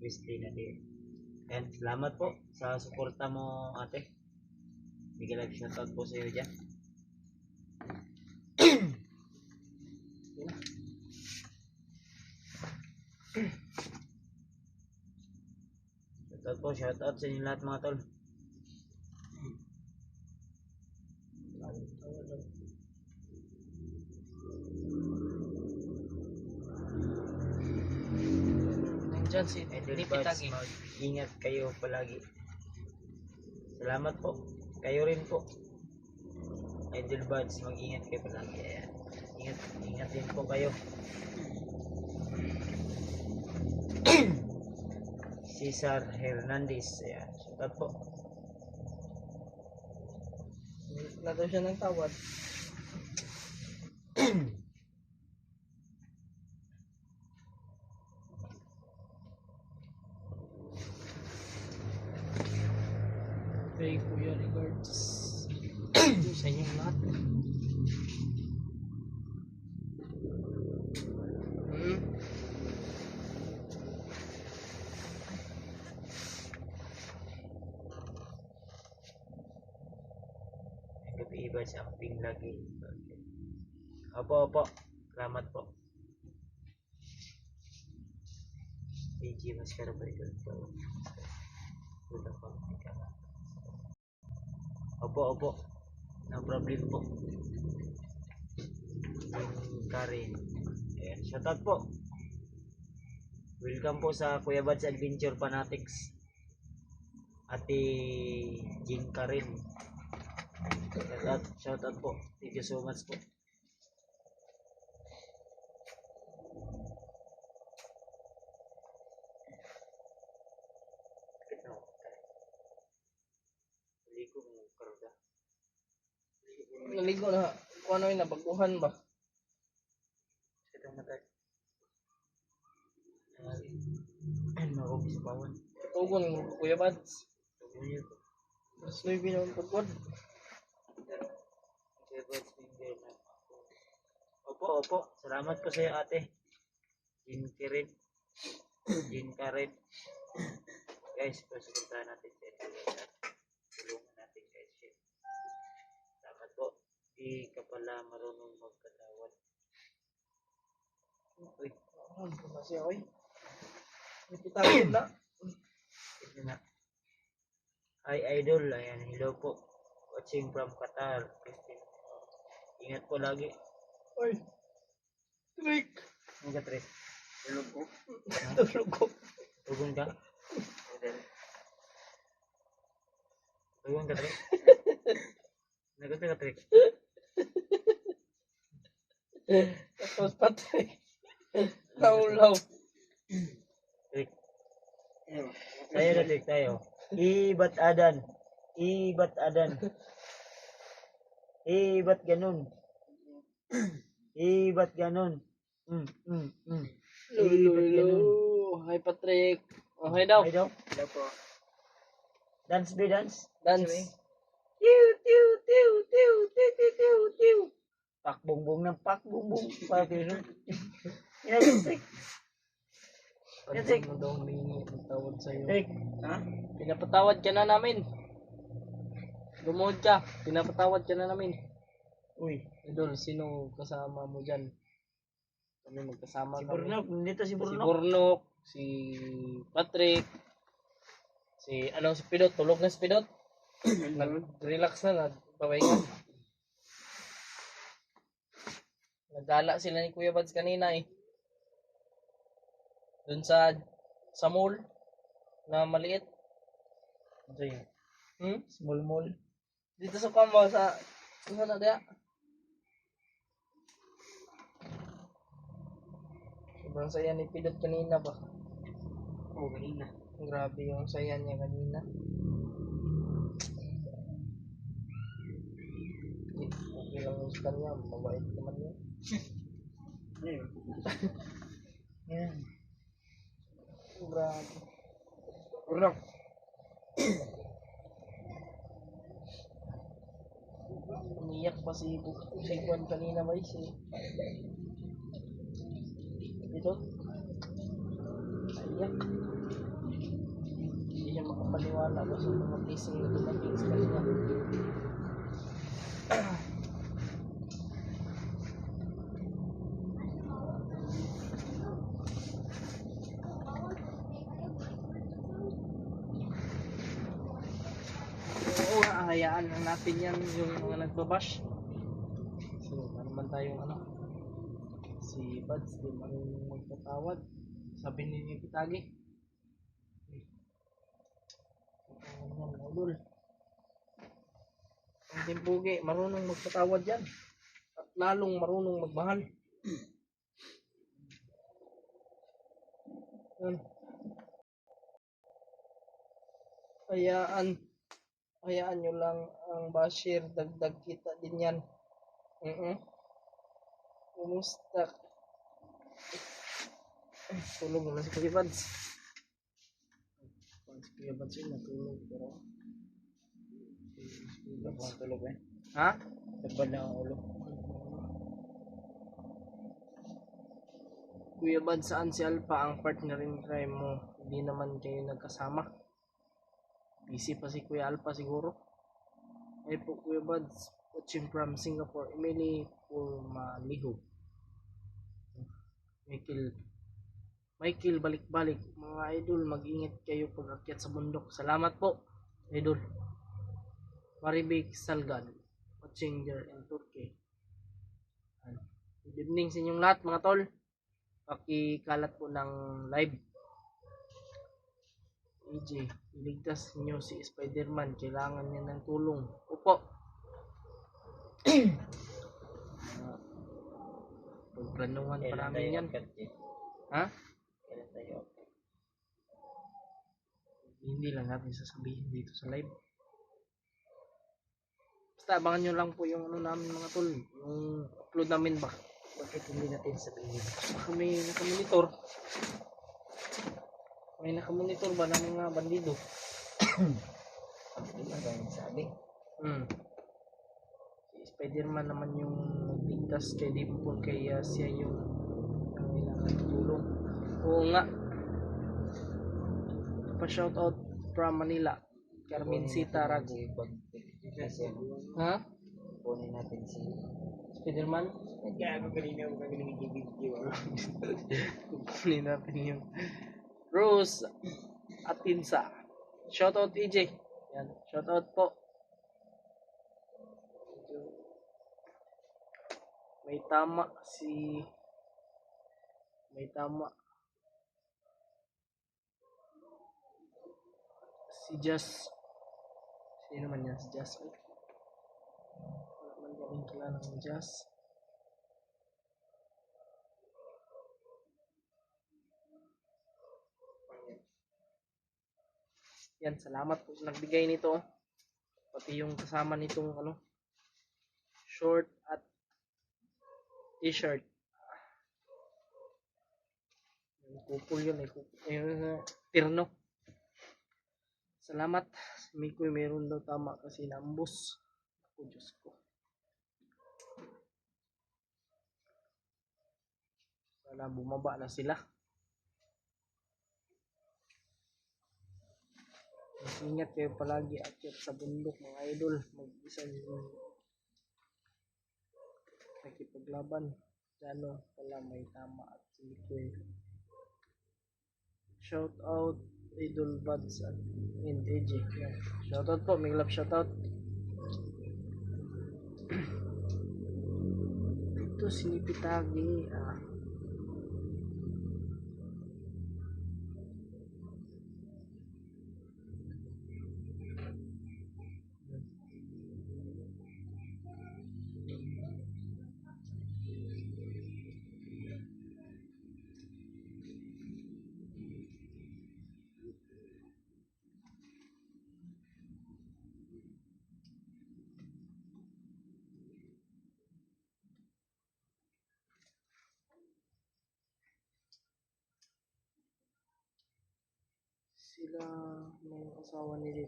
Christina din. And salamat po sa suporta mo, ate. Bigyan lang shoutout po sa iyo dyan. Shoutout sa inyo lahat mga tol. Nandyan si Idol Buds, mag-ingat kayo palagi. Salamat po. Kayo rin po. Idol Buds, mag-ingat kayo palagi. Ayan. Ingat din po kayo. Cesar Hernandez. Ayan. Shoutout po. na daw siya ng tawad. Kay Kuya Regards. Sa inyong lahat. Iba jumping lagi. Opo. Salamat po. PG Mascara Burger po. Opo. No problem po. Karin. Ayan. Shoutout po. Welcome po sa Kuya Buds Adventure Fanatics. Ate Jean Karin. Shoutout po. Thank you so much po. Naligo na. Kung ano yung nabaguhan ba? Marobi sa bawan. Tugon mo, Kuya Buds. Mas may binawang pagod. Opo. Salamat po sa iyo, ate. Jean Karen. Guys, pasupuntahan natin sa ito. Tulungan natin guys. Salamat po. Di ka pala marunong magkatawad. Uy. Ano ba siya, oy? Ititawid na. Ito na. Hi, idol. Ayan, hello po. Watching from Qatar. Ingat po lagi. Oy. Trick. Ano ka, Tres? Tulog ko. Tugon ka? Tugon ka, Tres? Nagusto ka, Tres? Tapos Patrick. Laulaw. Tres. Tayo na, Tres. Tayo. Ibat adan. Ibat ganun. Ibat ganun. Lolo. Hi Patrick. Oh, hi daw. Hello po. Dance be dance. Dance. Tiw. Pakbongbong ng pakbongbong. Pakbongbong. Yan, Patrick mo daw humingi ng tawad sa'yo. Tik. Ha? Pinapatawad ka na namin. Lumuhod ka. Pinapatawad ka na namin. Uy. Idol, sino kasama mo dyan? Kami magkasama Si kami. Burnok. Nandito si Si Burnok. Burnok. Si Patrick. Si Pidot. Tulog na si Pidot. Nag-relax na. Nagpapahinga. Nagdala sila ni Kuya Buds kanina eh. Doon sa mall na maliit. Ito yun. Small mall. Dito sa Kamba sa na dia. Sobrang saya ni Pidot kanina ba? Oo, kanina. Grabe yung saya niya kanina. Okay lang yung sa kanya. Mabait naman yun. Yan. Grabe. Burnok. Umiyak pa si Juan kanina ba si Pidot. Iyak. bahala ba sa mga blessing na dumating sa kanya. Oo, hayaan lang natin yan yung mga nagbabash. So, ano naman tayong ano, si Buds di marunong magpatawad. Sabi ni Kitagi. Ang ulol. Ang timpugi, marunong magpatawad yan. At lalong marunong magmahal. Yan. Hayaan nyo lang ang basher, dagdag kita din yan. Kumusta? Tulog na si Kuya Buds. Si Kuya Buds yun, natulog. Pero Huwag mo tulog eh. ha? Nagbad na ang ulo. Kuya Buds, saan si Alpha ang partner in crime mo? Hindi naman kayo nagkasama. Busy pa si Kuya Alpha siguro. Ay po Kuya Buds, watching from Singapore. Emily Purmaliho. Michael, balik-balik. Mga idol, mag-ingat kayo pag akyat sa bundok. Salamat po, idol. Maribik Salgan, watching there in Turkey. Good evening sa inyong lahat mga tol. Pakikalat po ng live. EJ, iligtas niyo si Spider-Man. Kailangan niya ng tulong. Opo. Pagplanuhan pa namin yan. Ha? Kailan tayo? Hindi lang natin sasabihin dito sa live. Basta abangan nyo lang po yung ano namin mga tol. Yung upload namin ba. Bakit hindi natin sabihin? May nakamonitor. May nakamonitor ba ng mga bandido? Hindi lang tayo sabi. Si Spider-Man naman yung ligtas kay Dimple, kaya siya yung kailangan tulong. Oo nga. Pa-shoutout from Manila. Carmencita Rago. Kasi Ha? kunin natin si Spider-Man? Gago kanina ko kami nag-video. Kunin natin yung Rose Atinsa. Shoutout EJ. Yan. Shoutout po. May tama si Jazz. Sino man yan si Jazz? Wala man kaming kilala ng Jazz. Yan, salamat po sa nagbigay nito. Pati yung kasama nitong ano, short at t-shirt. Yung kupol yun, yung tirno. Salamat. Si Mikoy meron daw tama kasi naambos. Ako, Diyos ko. Sana bumaba na sila. Ingat kayo palagi akyat sa bundok mga idol. Mag-isa yung nakipaglaban. Dano pala may tama at si Mikoy. Shout out Idol Buds and AJ. Yeah. Shout out po, may love shout out. Ito sinipitagi. Sila may asawa nila.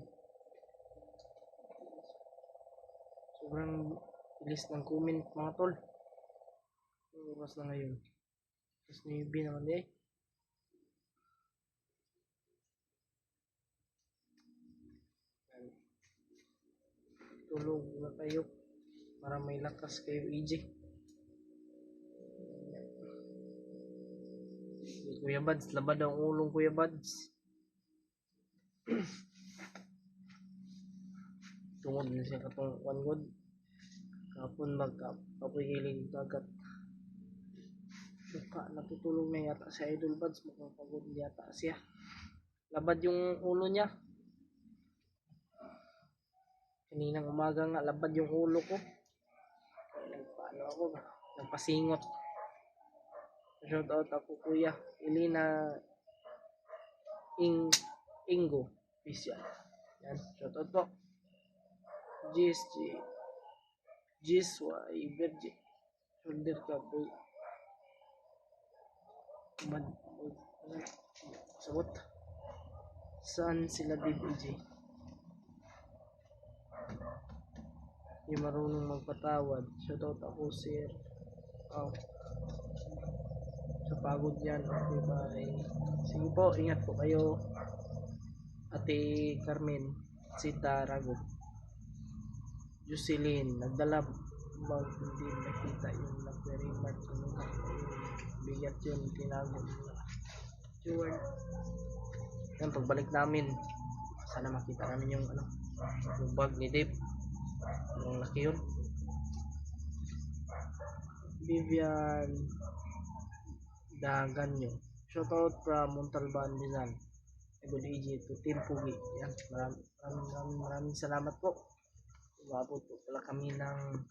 Sobrang bilis ng comment mga tol. Ang oras na ngayon. Tapos newbie naman eh. Tulog na kayo para may lakas kayo, EJ. Kuya Buds, labad ang ulong Kuya Buds. Tungod na siya katong one god. Kapon magkapapigiling dagat. Suka, natutulog na yata si Idol Buds. Mukhang pagod yata siya. Labad yung ulo niya. Kaninang umaga nga, labad yung ulo ko. Nagpaano ako ba? Nagpasingot. Shout out ako Kuya Elena Ingo Official. Yan, shout out po. GSY Virgin. Shoulder ka boy. Sabot. Saan sila DBJ? Di marunong magpatawad. Shout out ako sir. Oh. Sa pagod yan. Okay, bye. Sige po, ingat po kayo. Ate Carmen Sita Rago. Jocelyn, nagdala bag, hindi nakita yung very much bigat yun, tinago sure. Yan, pagbalik namin sana makita namin yung yung bag ni Dave, yung laki yun. Vivian Daganyo, shout out from Montalban Rizal. Good EJ to Team Pugi. Yan, maraming salamat po. Umabot po pala kami ng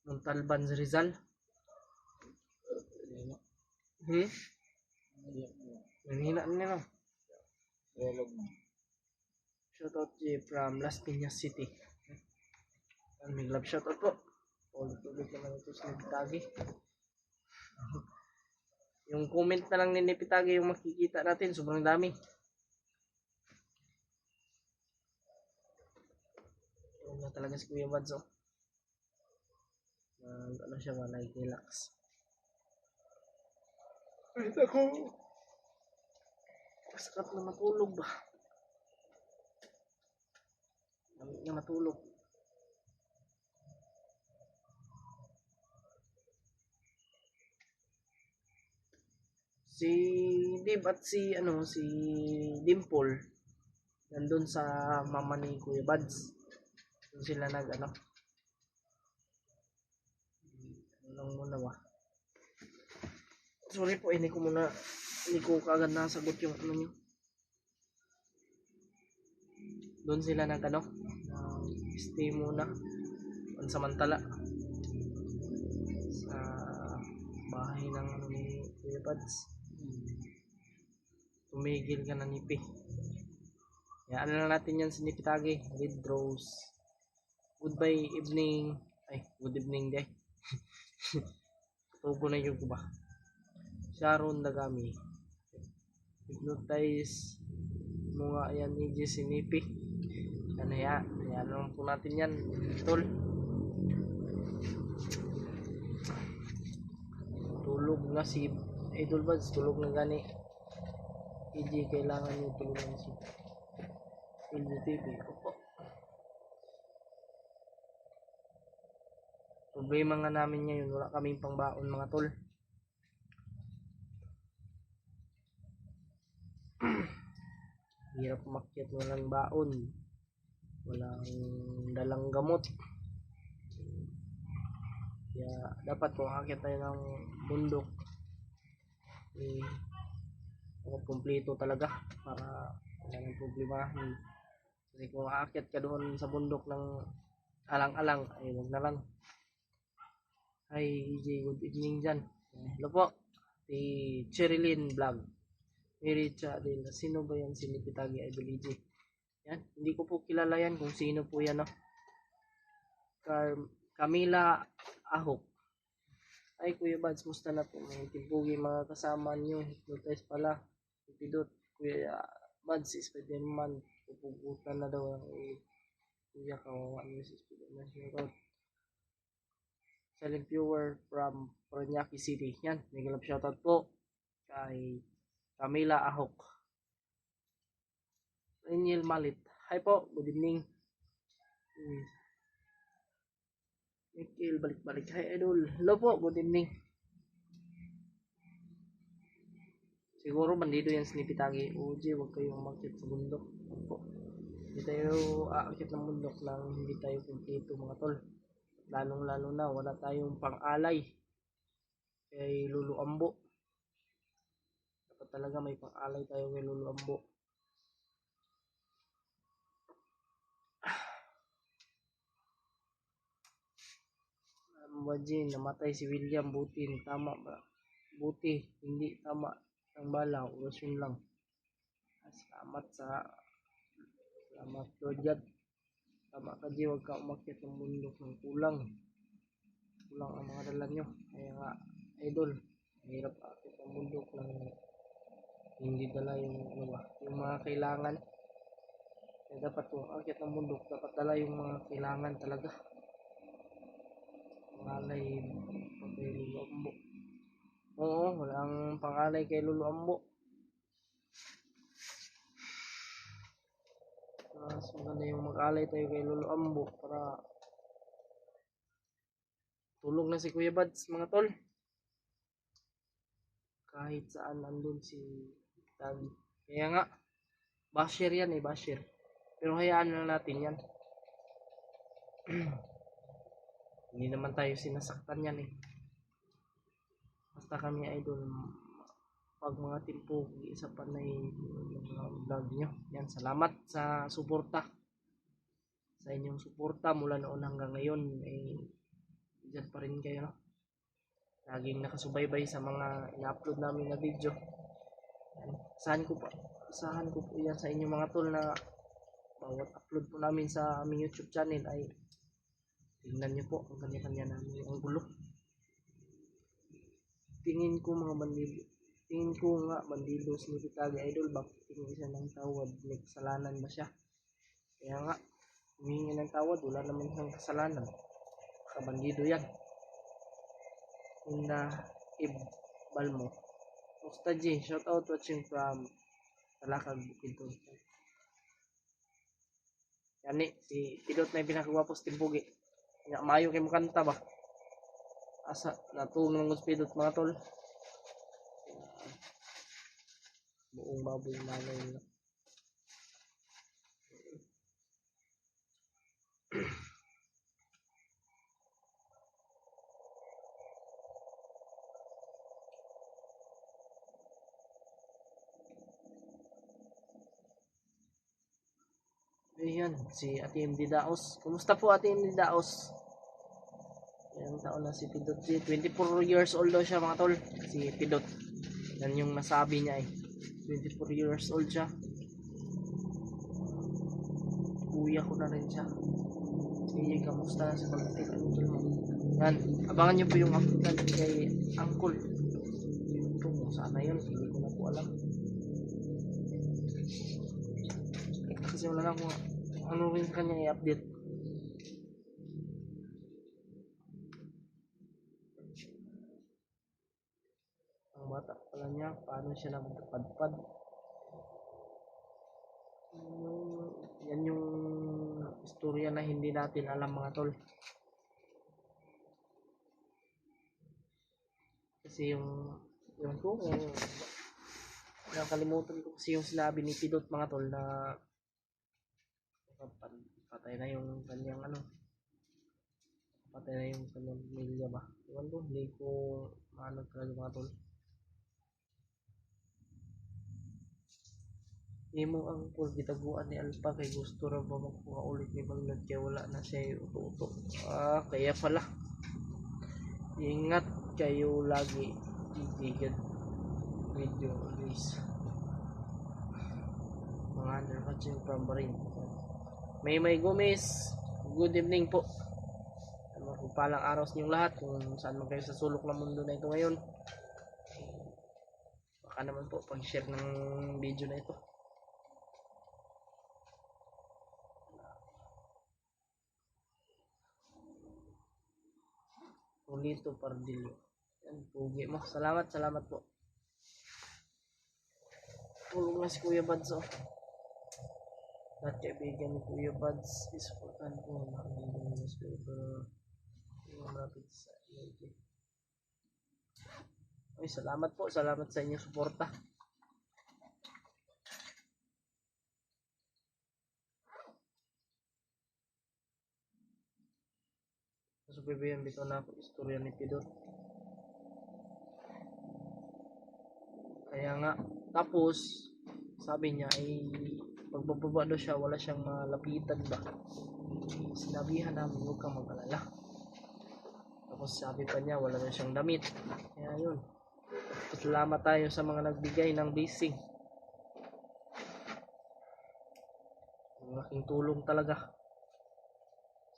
Montalban Rizal. Nanghina nila. Shoutout from Las Piñas City. May love shoutout po. Ulit-ulit naman ito sa Nipitagi. Yung comment na lang ni Nipitagi yung makikita natin. Sobrang dami. Ito na talaga si Kuya Buds. Ano siya ba? Nag-relax. Wait ako. Masakap na matulog ba? Lamig na matulog. Si Dib at si Dimple nandun sa mama ni Kuya Buds. Doon sila ano lang muna ba. Sorry po, hindi ko kagad nasagot yung nyo. Doon sila stay muna pansamantala sa bahay ng ni Kuya Buds. Tumigil ka na nipi. Yan lang natin yan sa Nipitagi. Red Rose. Goodbye evening. Ay, good evening day. Tubo na yung ba. Sharon Dagami. Hypnotize mo nga yan ni Jesse Nipi. Yan lang po natin yan. Tol. Tulog na si Idol Buds. Tulog na gani. EJ, kailangan nyo tulungan si LGTV. Opo. Problema nga namin ngayon, wala kaming pangbaon mga tol. Hirap umakyat, walang baon, walang dalang gamot. Kaya dapat kung aakyat tayo ng bundok, kumpleto talaga para wala nang problema. Kasi kung aakyat ka doon sa bundok ng alang-alang, ay wag na lang. Hi EJ, good evening dyan. Hello po, si Cherilyn Vlog. Miricha din, sino ba yan si Nipitagi Idol EJ? Yan, hindi ko po kilala yan kung sino po yan, no? Camila Ahok. Ay Kuya Buds, musta na po? May timpugi mga kasama nyo. Hypnotize pala. Pidot, Kuya Buds, si Spiderman. Pupugutan na daw ang Kuya kawawa niyo si Spiderman. Shoutout. Silent viewer from Paranaque City. Yan, may galap shoutout po kay Camila Ahok. Daniel Malit. Hi po, good evening. Mikil, balik-balik. Hi, idol. Hello po, good evening. Siguro bandido yan sinipitagi. OG, huwag kayong umakit sa bundok. Opo. Hindi tayo aakit ng bundok lang hindi tayo kumpleto mga tol. Lalong-lalo na wala tayong pang-alay kay Lulu Ambo. Dapat talaga may pang-alay tayo kay Lulu Ambo. Wajin, namatay si William. Buti, tama ba? Buti, hindi tama ang bala. Orasyon lang. Salamat Lord God. Tama ka di, huwag ka umakyat ng bundok ng kulang. Kulang ang mga dala nyo. Kaya nga, idol, mahirap akit ng bundok ng hindi dala yung ano ba, yung mga kailangan. Kaya dapat kung akit ng bundok, dapat dala yung mga kailangan talaga. Pangalay kay Lulu Ambo. Oo, walang pangalay kay Lulu Ambo. Mas maganda yung mag-alay tayo kay Lolo Ambo para tulog na si Kuya Bads mga tol. Kahit saan nandun si Tagi. Kaya nga, basher yan basher. Pero hayaan na natin yan. Hindi naman tayo sinasaktan yan Basta kami idol, pag mga timpo, isa pa na mga vlog nyo. Yan, salamat sa suporta. Sa inyong suporta mula noon hanggang ngayon, dyan pa rin kayo, no? Laging nakasubaybay sa mga ina-upload namin na video. Asahan ko po yan sa inyong mga tol na bawat upload po namin sa aming YouTube channel ay tingnan nyo po ang kanya-kanya namin ang gulo. Tingin ko nga bandido sinipitagi idol, bakit tingin siya ng tawad, may kasalanan ba siya? Kaya nga, humingi ng tawad, wala naman siyang kasalanan, kabandido yan. Inda Balmo. Mustaji, shout out watching from Talakag, Bukidnon. Yani, si Pidot na yung pinakagwapos timpugi. Mayo kayo makanta ba? Asa, natulong ng Pidot mga tol. Buong baboy nanay nila. Ayan, si Ate MD Daos. Kumusta po Ate MD Daos? Ilang taon na si Pidot? 24 years old daw siya mga tol. Si Pidot. Yan yung nasabi niya 24 years old siya. Kuya ko na rin siya. Sige, kamusta na sa pag-take uncle mo? Yan, abangan nyo po yung upload kay Uncle. Ito, sana yun. Hindi ko na po alam. Kasi wala na kung ano rin kanya i-update. Ang bata pala niya, paano siya nagpadpad. Yan yung istorya na hindi natin alam mga tol. Kasi yung ko, nakalimutan ko kasi yung sinabi ni Pidot mga tol na patay na yung kanyang patay na yung kanyang pamilya ba. Iwan ko, hindi ko maano talaga mga tol. Imo ang gitaguan ni Alpa kay gusto ra ba magkuha ulit ni Banglad kaya wala na siya uto-uto. Kaya pala. Ingat kayo lagi. Itigad video always. Mga underwatching from Bahrain. May Gomez. Good evening po. Magpalang araw sa inyong lahat kung saan man kayo sa sulok ng mundo na ito ngayon. Baka naman po pag-share ng video na ito. Ulito Pardillo. Yan, pugi mo. Salamat po. Tulong na si Kuya Bads Lahat kaibigan ni Kuya Bads is for po. Ang newspaper. malapit sa MLG. Ay, salamat po. Salamat sa inyong suporta. Nasubibayan bito na ako istorya ni Pidot. Kaya nga, tapos, sabi niya ay pagbababa daw siya, wala siyang malapitan ba. Sinabihan namin, huwag kang mag-alala. Tapos sabi pa niya, wala na siyang damit. Kaya yun. Salamat tayo sa mga nagbigay ng blessing. Malaking tulong talaga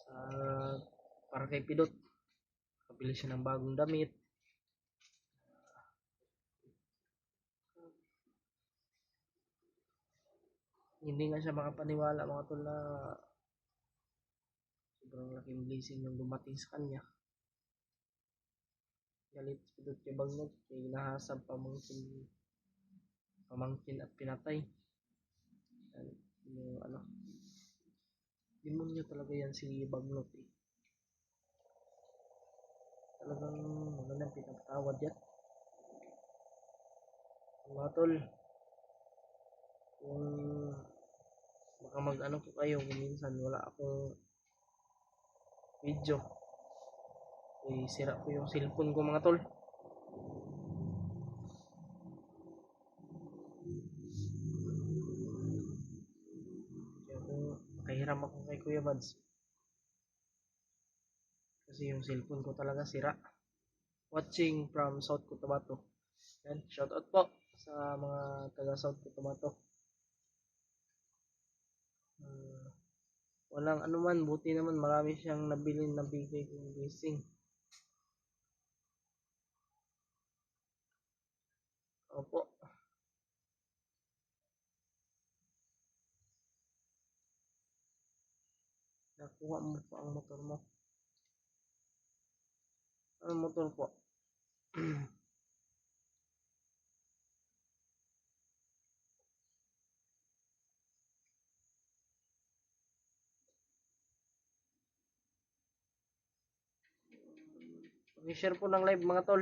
sa para kay Pidot. Kabili siya ng bagong damit. Hindi nga siya makapaniwala mga tol na sobrang laking blessing yung dumating sa kanya. Galit si Pidot kay Bagnot, kay nahasab pamangkin at pinatay. Yung ano, demonyo talaga yan si Bagnot eh. Talagang wala nang pinagtawad yan. Mga tol, kung baka mag-ano po kayo kung minsan wala akong video, eh, sira po yung cellphone ko mga tol. Kaya kung makahiram ako kay Kuya Bads, kasi yung cellphone ko talaga sira. Watching from South Cotabato. Yan, shout out po sa mga taga South Cotabato. Walang ano man, buti naman marami siyang nabili na bigay kong blessing. Opo. Nakuha mo pa ang motor mo. Anong motor po? Pag-share po ng live mga tol.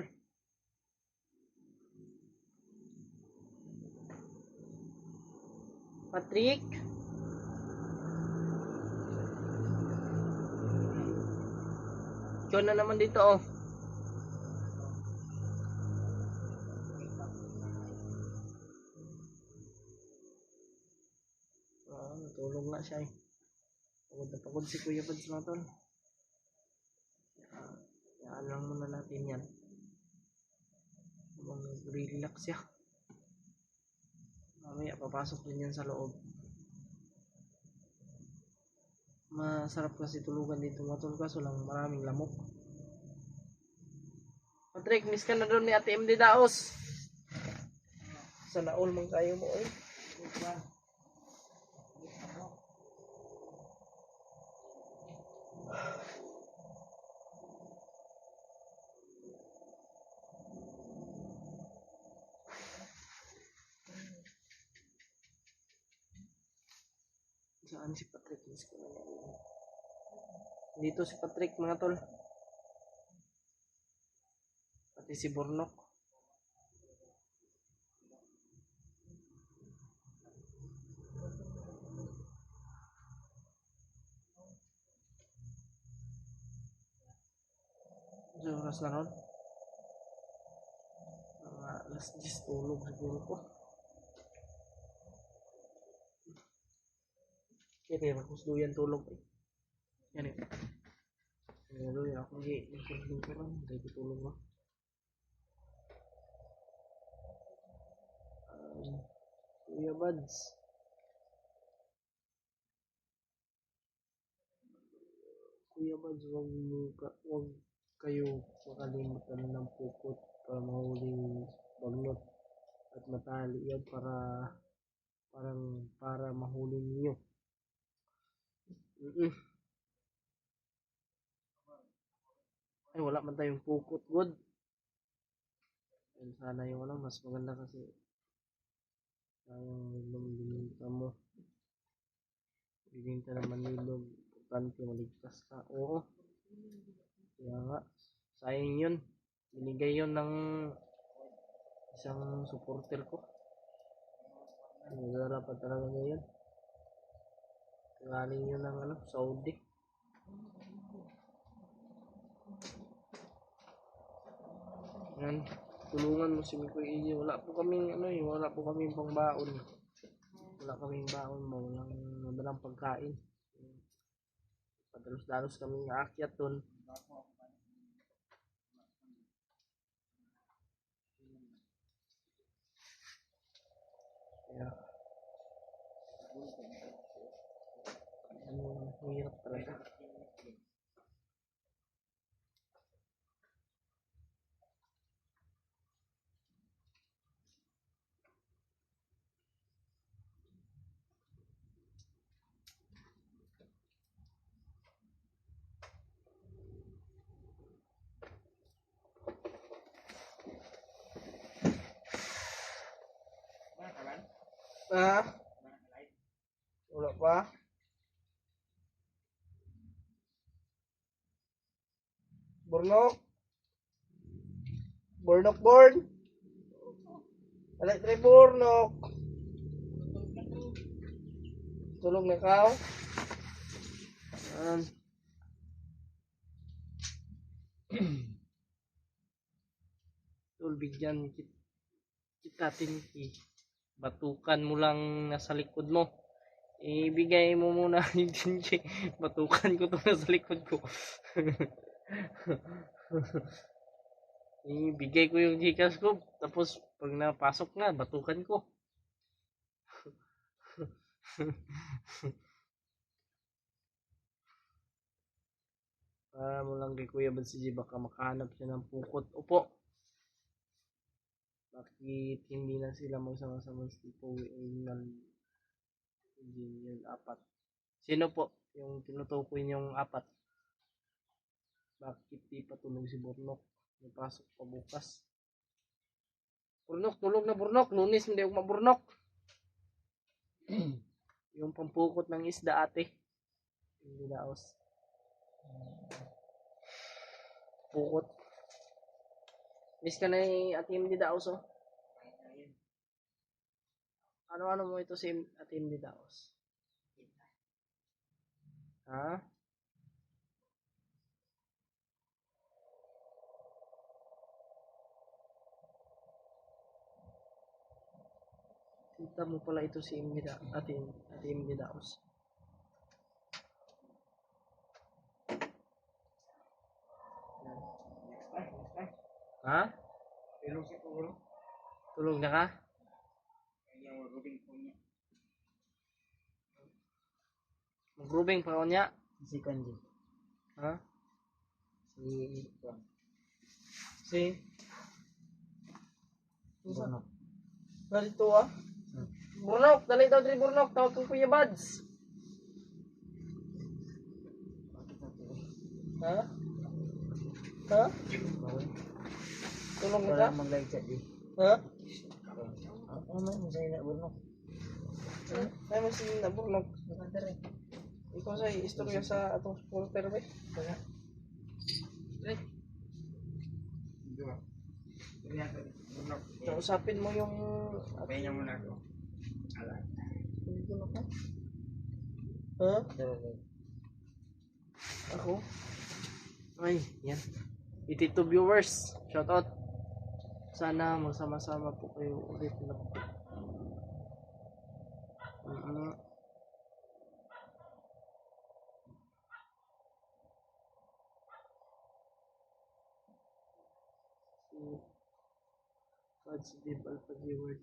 Patrick? Ikaw na naman dito oh. Natulog nga siya eh. Pagod na pagod si Kuya Bads mga tol. Yan lang muna natin yan. Mag-relax siya. Mamaya papasok din yan sa loob. Masarap kasi tulugan dito mga tol, kaso lang maraming lamok. Patrick, miss ka na doon ni Ate MD Daos. Sana all man kayo mo eh. Saan si Patrick? Miss ko na yan. Dito si Patrick mga tol. Pati si Bornok. So, oras na ron. Mga alas 10 tulog siguro ko. Kaya kusduyan tulog eh. Yan eh. Pero ya ako hindi lingkod-lingkod hindi tulog ba. Kuya Bads. Kuya Bads, wag kayo makalimutan ng pukot para mahuling Bagnot at matali yan para mahuli niyo. Ay, wala man tayong pukot, good. Ayun, sana yung ano, mas maganda kasi sayang lumilita mo. Bibinta naman nilog, importante maligtas ka. Oo. Kaya nga, sayang yun. Binigay yun ng isang supporter ko. Nagara pa talaga ngayon. Galing yun ng Saudi. Yan. Tulungan mo si Mikoy Iji. Wala po kaming wala po kaming pangbaon. Wala kaming baon mo. Walang madalang pagkain. Padalos-dalos kaming aakyat doon. Kaya, hirap talaga. Wala pa. Burnok. Burnok born. Alay, tre burnok. Tulog na ka. Bigyan kita tinti. Batukan mo lang nasa likod mo. Ibigay mo muna yung tinti. Batukan ko to nasa likod ko. Ibigay ko yung Gcash ko. Tapos pag napasok na, batukan ko. Para mo lang kay Kuya Badsiji, baka makahanap siya ng pukot. Upo. Bakit hindi na sila magsama-sama si Poe yung apat? Sino po yung tinutukoy niyong apat? Bakit di pa tulog si Burnok? May pasok pa bukas. Burnok, tulog na Burnok. Lunes hindi ako maburnok. Yung pampukot ng isda ate. Hindi daos. Pukot. Miss ka na Atim di Daos oh. Ano mo ito si Atim di Daos? Ha? Kita mo pala ito si Atim di Daos. Ha? Tulog na ka? Mag-grouping pa ko niya? Si Kanji. Ha? Si Burnok. Dito ah. Burnok, dali daw dali Burnok. Tawag ko Kuya Bads. Ha? Ha? Tulog na ka? Mag-live chat di. Ha? Ano mo sa'yo na Burnok? Ay mo si Burnok. Ikaw sa istorya sa atong supporter ba? Usapin mo yung Pahinga muna ako. Ha? Ako? Ay, yan. 82 viewers. Shout out. Sana magsama-sama po kayo ulit na po. Si Dib Alpha G-Word.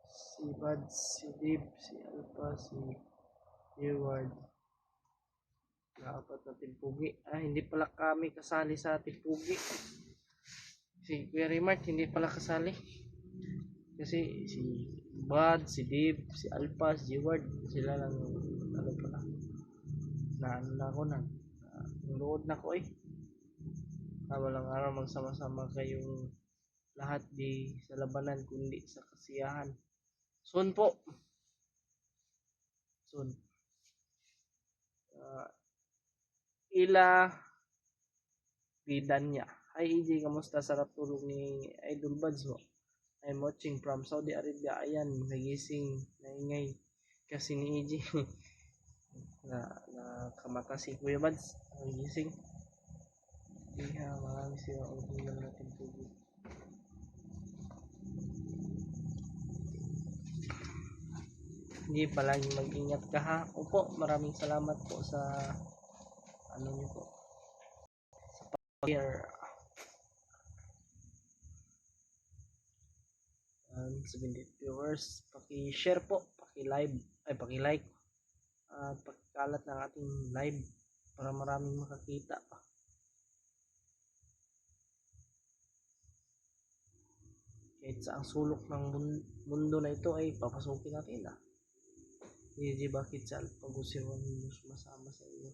Si Bads, si Dib, si Alpha, si G-Word. Apat na timpugi. Hindi pala kami kasali sa timpugi. Si Kuya Rimart hindi pala kasali. Kasi si Bad, si Dib, si Alpha, si G-Word, sila lang pala. Na ako na. Nulood na ko eh. Walang araw magsama-sama kayong lahat di sa labanan kundi sa kasiyahan. Soon po. Soon. Ila Vidanya. Hi EJ, kamusta? Sarap tulog ni Idol Buds mo. I'm watching from Saudi Arabia. Ayan, nagising, naingay. Kasi ni EJ, nakamata si Kuya Buds. Nagising. Iya, marami siya ang ulan natin tubig. Hindi, palagi mag-ingat ka ha. Opo, maraming salamat po sa ano niyo po. Sa pag-share. 70 viewers, paki-share po, paki-live, ay paki-like at pagkalat ng ating live para maraming makakita pa. Kahit sa ang sulok ng mundo na ito ay papasukin natin ah. Hindi bakit sa pag-usiwan ninyo sumasama sa inyo.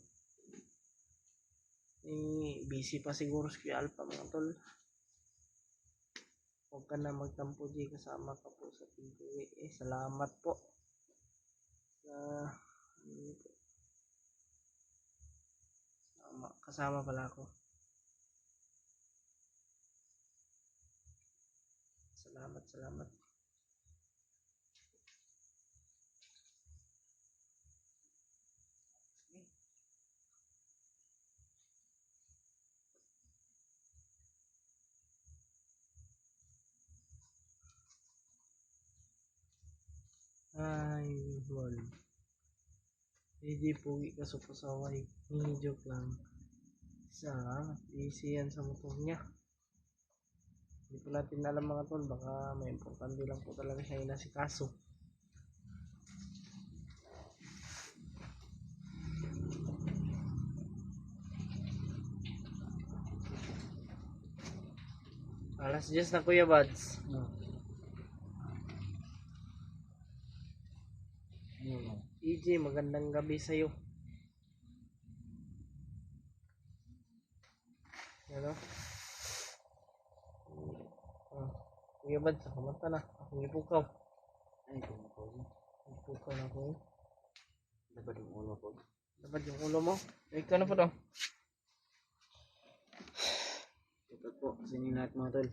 Busy pa siguro si Kuya Alpha mga tol. Huwag ka na magtampo di kasama ka po sa pintuwi. Salamat po. Kasama pala ako. Salamat. Ay, lol. Hindi pugi ka sa pasaway. Hindi joke lang. Busy yan sa motor niya. Hindi po natin alam mga tol. Baka may importante lang po talaga siya inasikaso. Alas 10 na Kuya Buds. EJ, magandang gabi sa'yo. Ano? Kuya Buds, kumanta na. Ako ipukaw. Ay, kumukaw mo. Ipukaw na ako. Dapat yung ulo ko. Dapat yung ulo mo. Ikaw na po daw. Ito po, sinin natin mga tol.